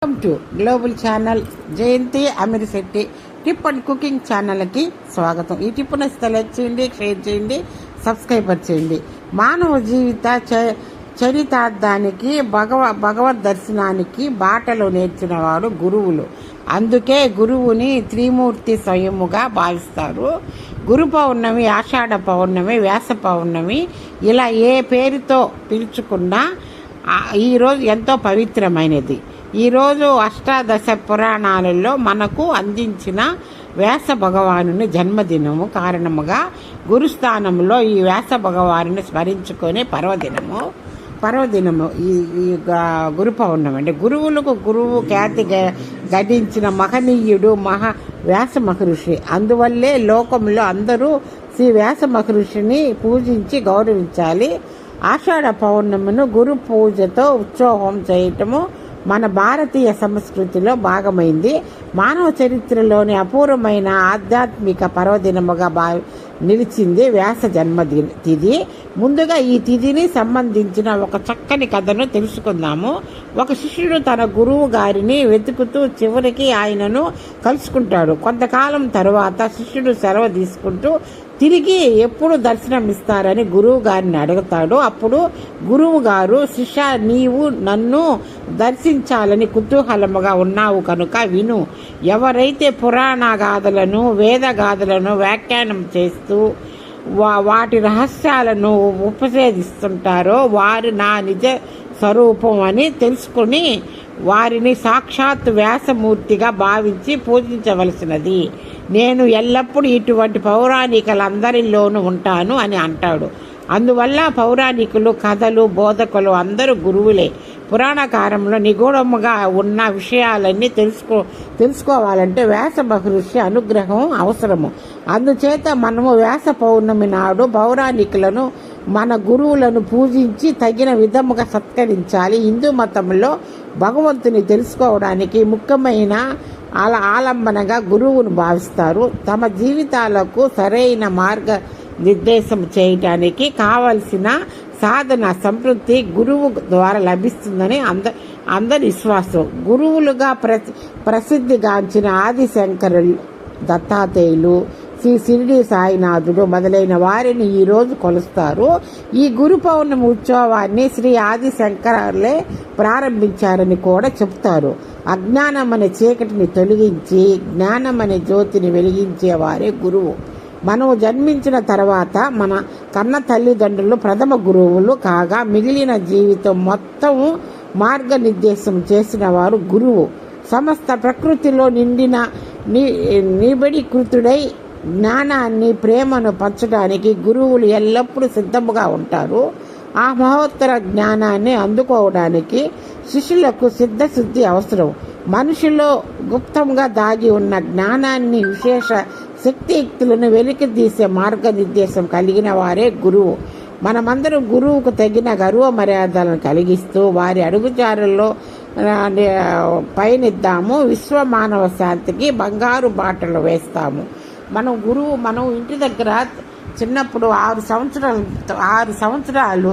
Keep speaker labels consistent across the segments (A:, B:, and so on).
A: Welcome to global channel. Jayanthi Amirisetti tip and cooking ఛానల్కి స్వాగతం. ఈ టిప్ నచ్చితే లైక్ చేయండి, షేర్ చేయండి, సబ్స్క్రైబర్ చేయండి. మానవ జీవిత చరితార్థానికి భగవద్ దర్శనానికి బాటలు నేర్చిన వారు గురువులు. అందుకే గురువుని త్రిమూర్తి స్వయముగా భావిస్తారు. గురు పౌర్ణమి, ఆషాఢ పౌర్ణమి, వ్యాస పౌర్ణమి ఇలా ఏ పేరుతో పిలుచుకున్నా ఈరోజు ఎంతో పవిత్రమైనది. ఈరోజు అష్టాదశ పురాణాలలో మనకు అందించిన వ్యాస భగవానుని జన్మదినము కారణముగా గురుస్థానంలో ఈ వ్యాస భగవానుని స్మరించుకునే పర్వదినము ఈ గురు పౌర్ణమి. అంటే గురువు ఖ్యాతి గడించిన మహనీయుడు వ్యాస మహర్షి. అందువల్లే లోకంలో అందరూ శ్రీ వ్యాస మహర్షిని పూజించి గౌరవించాలి. ఆషాఢ పౌర్ణమిను గురు పూజతో ఉత్సవం చేయటము మన భారతీయ సంస్కృతిలో భాగమైంది. మానవ చరిత్రలోని అపూర్వమైన ఆధ్యాత్మిక పర్వదినముగా నిలిచింది వ్యాస తిథి. ముందుగా ఈ తిథిని సంబంధించిన ఒక చక్కని కథను తెలుసుకుందాము. ఒక శిష్యుడు తన గురువు గారిని వెతుకుతూ చివరికి ఆయనను కలుసుకుంటాడు. కొంతకాలం తరువాత శిష్యుడు సెలవు తీసుకుంటూ తిరిగి ఎప్పుడు దర్శనమిస్తారని గురువు గారిని అడుగుతాడు. అప్పుడు గురువు గారు, శిష్య, నీవు నన్ను దర్శించాలని కుతూహలముగా ఉన్నావు కనుక విను. ఎవరైతే పురాణ గాథలను, వేద గాథలను వ్యాఖ్యానం చేస్తూ వాటి రహస్యాలను ఉపసేదిస్తుంటారో వారు నా నిజ స్వరూపం అని తెలుసుకుని వారిని సాక్షాత్ వ్యాసమూర్తిగా భావించి పూజించవలసినది. నేను ఎల్లప్పుడూ ఇటువంటి పౌరాణికులందరిలోనూ ఉంటాను అని అంటాడు. అందువల్ల పౌరాణికులు, కథలు, బోధకులు అందరూ గురువులే. పురాణకారంలో నిగూఢముగా ఉన్న విషయాలన్నీ తెలుసుకోవాలంటే వ్యాస మహర్షి అనుగ్రహం అవసరము. అందుచేత మనము వ్యాస పౌర్ణమి నాడు పౌరాణికులను, మన గురువులను పూజించి తగిన విధముగా సత్కరించాలి. హిందూ మతంలో భగవంతుని తెలుసుకోవడానికి ముఖ్యమైన ఆలంబనగా గురువును భావిస్తారు. తమ జీవితాలకు సరైన మార్గ నిర్దేశం చేయటానికి కావలసిన సాధన సంతృప్తి గురువు ద్వారా లభిస్తుందని అందరి విశ్వాసం. గురువులుగా ప్రసిద్ధిగాంచిన ఆదిశంకరులు, దత్తాత్రేయులు, శ్రీ షిరిడి సాయినాథుడు మొదలైన వారిని ఈరోజు కొలుస్తారు. ఈ గురు పౌర్ణమి ఉత్సవాన్ని శ్రీ ఆదిశంకరులే ప్రారంభించారని కూడా చెప్తారు. అజ్ఞానం అనే చీకటిని తొలగించి జ్ఞానం అనే జ్యోతిని వెలిగించేవారే గురువు. మనం జన్మించిన తర్వాత మన కన్న తల్లిదండ్రులు ప్రథమ గురువులు కాగా మిగిలిన జీవితం మొత్తం మార్గనిర్దేశం చేసిన వారు గురువు. సమస్త ప్రకృతిలో నిండిన నిబిడీకృతుడై జ్ఞానాన్ని, ప్రేమను పంచడానికి గురువులు ఎల్లప్పుడూ సిద్ధముగా ఉంటారు. ఆ మహోత్తర జ్ఞానాన్ని అందుకోవడానికి శిష్యులకు సిద్ధశుద్ధి అవసరం. మనిషిలో గుప్తంగా దాగి ఉన్న జ్ఞానాన్ని, విశేష శక్తియుక్తులను వెలికితీసే మార్గనిర్దేశం కలిగిన వారే గురువు. మనమందరం గురువుకు తగిన గౌరవ మర్యాదలను కలిగిస్తూ వారి అడుగుజారుల్లో పయనిద్దాము. విశ్వ మానవ శాంతికి బంగారు బాటలు వేస్తాము. మనం ఇంటి దగ్గర చిన్నప్పుడు 6 సంవత్సరాలు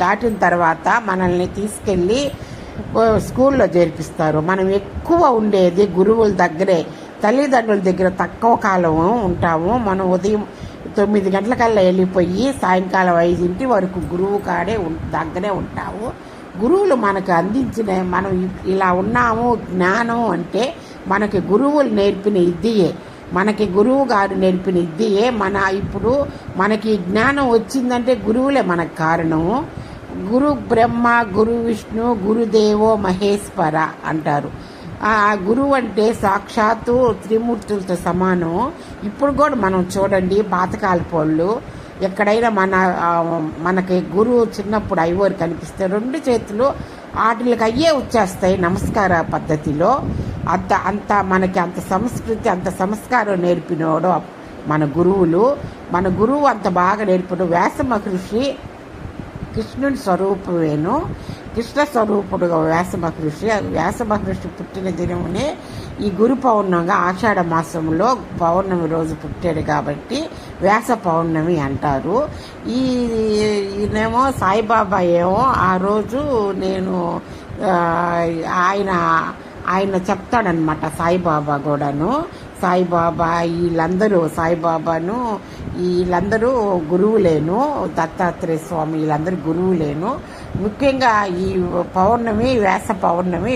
A: దాటిన తర్వాత మనల్ని తీసుకెళ్ళి స్కూల్లో చేర్పిస్తారు. మనం ఎక్కువ ఉండేది గురువుల దగ్గరే. తల్లిదండ్రుల దగ్గర తక్కువ కాలం ఉంటాము. మనం ఉదయం 9 గంటలకల్లా వెళ్ళిపోయి సాయంకాలం 5 వరకు గురువు దగ్గరే ఉంటాము. గురువులు మనకు అందించిన, మనం ఇలా ఉన్నాము జ్ఞానం అంటే మనకి గురువులు నేర్పిన విద్యే, మనకి గురువు గారు నేర్పిన విద్యే. ఇప్పుడు మనకి జ్ఞానం వచ్చిందంటే గురువులే మనకు కారణము. గురు బ్రహ్మ, గురు విష్ణు, గురుదేవో మహేశ్వర అంటారు. ఆ గురువు అంటే సాక్షాత్తు త్రిమూర్తులతో సమానం. ఇప్పుడు కూడా మనం చూడండి, పాతకాలపు వాళ్ళు ఎక్కడైనా మనకి గురువు చిన్నప్పుడు ఐవోరు కనిపిస్తే 2 చేతులు వాటికి అయ్యే వచ్చేస్తాయి నమస్కార పద్ధతిలో. అంత మనకి అంత సంస్కృతి, అంత సంస్కారం నేర్పినోడు మన గురువులు. మన గురువు అంత బాగా నేర్పిన వ్యాస మహర్షి కృష్ణుని స్వరూపమేను. కృష్ణ స్వరూపుడుగా వ్యాస మహర్షి పుట్టిన దినమునే ఈ గురు పౌర్ణమిగా ఆషాఢ మాసంలో పౌర్ణమి రోజు పుట్టాడు కాబట్టి వ్యాస పౌర్ణమి అంటారు. ఈయనేమో సాయిబాబా ఏమో ఆ రోజు ఆయన ఆయన చెప్తాడనమాట సాయిబాబా కూడాను. సాయిబాబా వీళ్ళందరూ గురువులేను, దత్తాత్రేయ స్వామి వీళ్ళందరూ గురువులేను. ముఖ్యంగా ఈ పౌర్ణమి,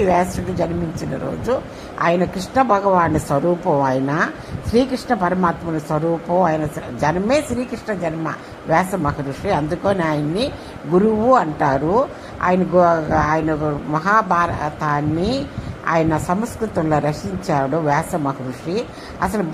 A: వ్యాసుడు జన్మించిన రోజు. ఆయన కృష్ణ భగవాని స్వరూపం, ఆయన శ్రీకృష్ణ పరమాత్ముని స్వరూపం. ఆయన జన్మే శ్రీకృష్ణ జన్మ వ్యాస మహర్షి, అందుకని ఆయన్ని గురువు అంటారు. ఆయన మహాభారతాన్ని ఆయన సంస్కృతంలో రచించాడు వ్యాస మహర్షి. అసలు